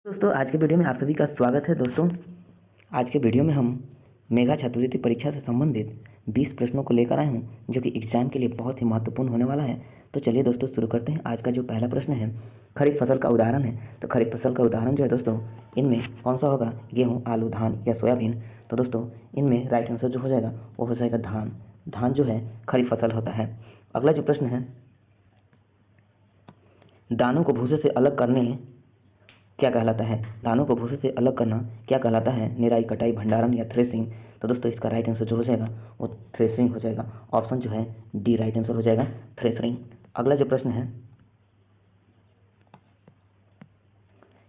दोस्तों आज के वीडियो में आप सभी का स्वागत है। दोस्तों आज के वीडियो में हम मेगा छात्रवृत्ति परीक्षा से संबंधित 20 प्रश्नों को लेकर आए हूं जो कि एग्जाम के लिए बहुत ही महत्वपूर्ण होने वाला है। तो चलिए दोस्तों शुरू करते हैं। आज का जो पहला प्रश्न है खरीफ फसल का उदाहरण है। तो खरीफ फसल का उदाहरण जो है दोस्तों इनमें कौन सा होगा, गेहूँ, आलू, धान या सोयाबीन। तो दोस्तों इनमें राइट आंसर जो हो जाएगा वो हो जाएगा धान। धान जो है खरीफ फसल होता है। अगला जो प्रश्न है दानों को भूसे से अलग करने क्या कहलाता है। दानों को भूसे से अलग करना क्या कहलाता है, निराई, कटाई, भंडारण या थ्रेसिंग। तो दोस्तों इसका राइट आंसर जो हो जाएगा वो थ्रेसिंग हो जाएगा। ऑप्शन जो है डी राइट आंसर हो जाएगा, थ्रेसिंग। अगला जो प्रश्न है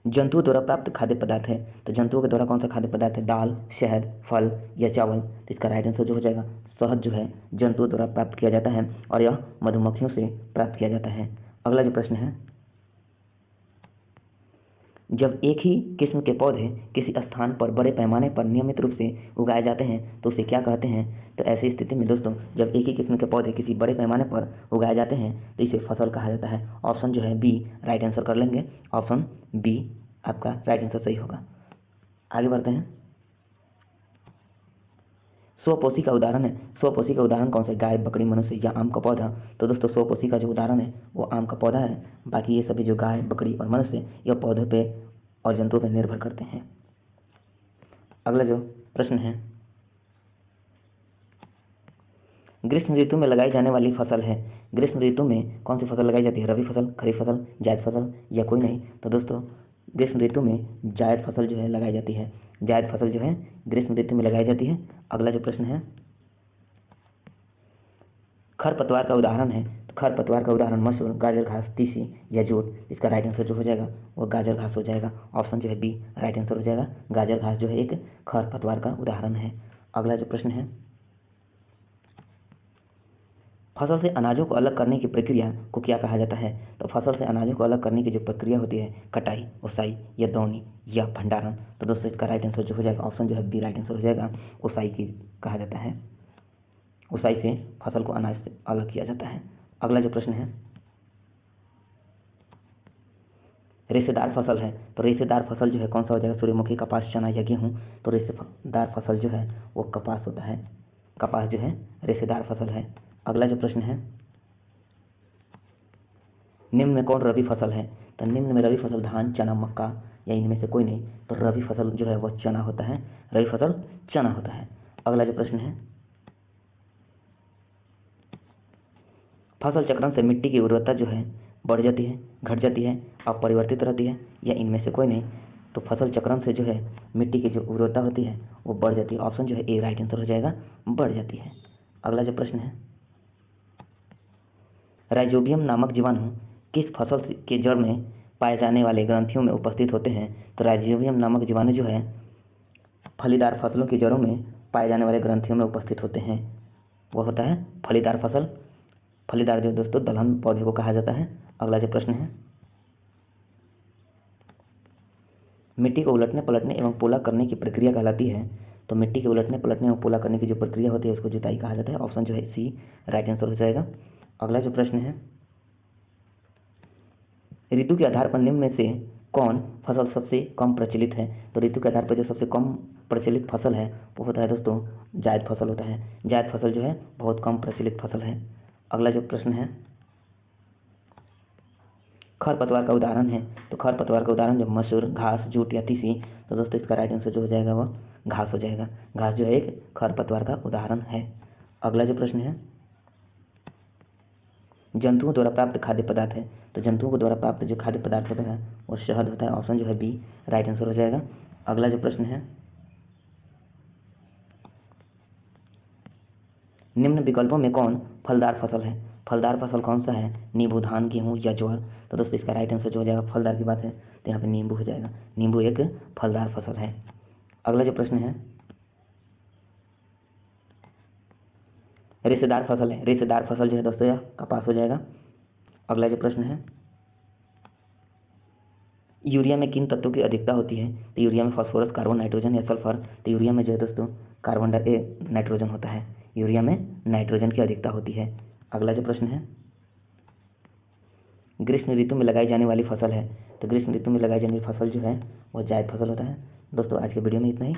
जंतुओं द्वारा प्राप्त खाद्य पदार्थ है। तो जंतुओं के द्वारा कौन सा खाद्य पदार्थ है, दाल, शहद, फल या चावल। तो इसका राइट आंसर जो हो जाएगा शहद जो है जंतुओं द्वारा प्राप्त किया जाता है और यह मधुमक्खियों से प्राप्त किया जाता है। अगला जो प्रश्न है जब एक ही किस्म के पौधे किसी स्थान पर बड़े पैमाने पर नियमित रूप से उगाए जाते हैं तो उसे क्या कहते हैं। तो ऐसी स्थिति में दोस्तों जब एक ही किस्म के पौधे किसी बड़े पैमाने पर उगाए जाते हैं तो इसे फसल कहा जाता है। ऑप्शन जो है बी राइट आंसर कर लेंगे। ऑप्शन बी आपका राइट आंसर सही होगा। आगे बढ़ते हैं। स्वपोषी का उदाहरण है। स्वपोषी का उदाहरण कौन सा, गाय, बकरी, मनुष्य या आम का पौधा। तो दोस्तों स्वपोषी का जो उदाहरण है वो आम का पौधा है। बाकी ये सभी जो गाय, बकरी और मनुष्य यह पौधों पे और जंतुओं पर निर्भर करते हैं। अगला जो प्रश्न है ग्रीष्म ऋतु में लगाई जाने वाली फसल है। ग्रीष्म ऋतु में कौन सी फसल लगाई जाती है, रबी फसल, खरीफ फसल, जायद फसल या कोई नहीं। तो दोस्तों ग्रीष्म ऋतु में जायद फसल जो है लगाई जाती है। जायद फसल जो है ग्रीष्म ऋतु में लगाई जाती है। अगला जो प्रश्न है खरपतवार का उदाहरण है। तो खरपतवार का उदाहरण मसूर, गाजर घास, तीसी या जूट। इसका राइट आंसर जो हो जाएगा वो गाजर घास हो जाएगा। ऑप्शन जो है बी राइट आंसर हो जाएगा। गाजर घास जो है एक खरपतवार का उदाहरण है। अगला जो प्रश्न है फसल से अनाजों को अलग करने की प्रक्रिया को क्या कहा जाता है। तो फसल से अनाजों को अलग करने की जो प्रक्रिया होती है, कटाई, ओसाई या दौनी या भंडारण। तो दोस्तों इसका राइट आंसर जो हो जाएगा ऑप्शन जो है बी राइट आंसर हो जाएगा, ओसाई की कहा जाता है। ओसाई से फसल को अनाज से अलग किया जाता है। अगला जो प्रश्न है रेशेदार फसल है। तो रेशेदार फसल जो है कौन सा हो जाएगा, सूर्यमुखी, कपास, चना या गेहूँ। तो रेशेदार फसल जो है वो कपास होता है। कपास जो है रेशेदार फसल है। अगला जो प्रश्न है निम्न में कौन रबी फसल है। तो निम्न में रबी फसल धान, चना, मक्का या इनमें से कोई नहीं। तो रबी फसल जो है वह चना होता है। रबी फसल चना होता है। अगला जो प्रश्न है फसल चक्रण से मिट्टी की उर्वरता जो है बढ़ जाती है, घट जाती है, अपरिवर्तित रहती है या इनमें से कोई नहीं। तो फसल चक्रण से जो है मिट्टी की जो उर्वरता होती है वो बढ़ जाती है। ऑप्शन जो है ए राइट आंसर हो जाएगा, बढ़ जाती है। अगला जो प्रश्न है राइजोबियम नामक जीवाणु किस फसल के जड़ में पाए जाने वाले ग्रंथियों में उपस्थित होते हैं। तो राइजोबियम नामक जीवाणु जो है फलीदार फसलों की जड़ों में पाए जाने वाले ग्रंथियों में उपस्थित होते हैं। वो होता है फलीदार फसल। फलीदार जो दोस्तों दलहन पौधे को कहा जाता है। अगला जो प्रश्न है मिट्टी को उलटने पलटने एवं पोला करने की प्रक्रिया कहलाती है। तो मिट्टी के उलटने पलटने एवं पोला करने की जो प्रक्रिया होती है उसको जुताई कहा जाता है। ऑप्शन जो है सी राइट आंसर हो जाएगा। अगला जो प्रश्न है ऋतु के आधार पर निम्न में से कौन फसल सबसे कम प्रचलित है। तो ऋतु के आधार पर जो सबसे कम प्रचलित फसल है वो होता है दोस्तों जायद फसल होता है। जायद फसल जो है बहुत कम प्रचलित फसल है। अगला जो प्रश्न है खरपतवार का उदाहरण है। तो खरपतवार का उदाहरण जो मसूर, घास, जूट या तीसी। तो दोस्तों इसका राइट आंसर जो हो जाएगा वो घास हो जाएगा। घास जो है एक खरपतवार का उदाहरण है। अगला जो प्रश्न है जंतुओं द्वारा प्राप्त खाद्य पदार्थ है। तो जंतुओं को द्वारा प्राप्त जो खाद्य पदार्थ होता है वो शहद होता है। ऑप्शन जो है बी राइट आंसर हो जाएगा। अगला जो प्रश्न है निम्न विकल्पों में कौन फलदार फसल है। फलदार फसल कौन सा है, नींबू, धान, गेहूँ या ज्वार। तो दोस्तों इसका राइट आंसर जो हो जाएगा फलदार की बात है तो यहाँ पे नींबू हो जाएगा। नींबू एक फलदार फसल है। अगला जो प्रश्न है रेशेदार फसल है। रेशेदार फसल जो है दोस्तों यह कपास हो जाएगा। अगला जो प्रश्न है यूरिया में किन तत्वों की अधिकता होती है। तो यूरिया में फास्फोरस, कार्बन, नाइट्रोजन या सल्फर। तो यूरिया में जो है दोस्तों कार्बन नाइट्रोजन होता है। यूरिया में नाइट्रोजन की अधिकता होती है। अगला जो प्रश्न है ग्रीष्म ऋतु में लगाई जाने वाली फसल है। तो ग्रीष्म ऋतु में लगाई जाने वाली फसल जो है वो जायद फसल होता है। दोस्तों आज के वीडियो में इतना ही।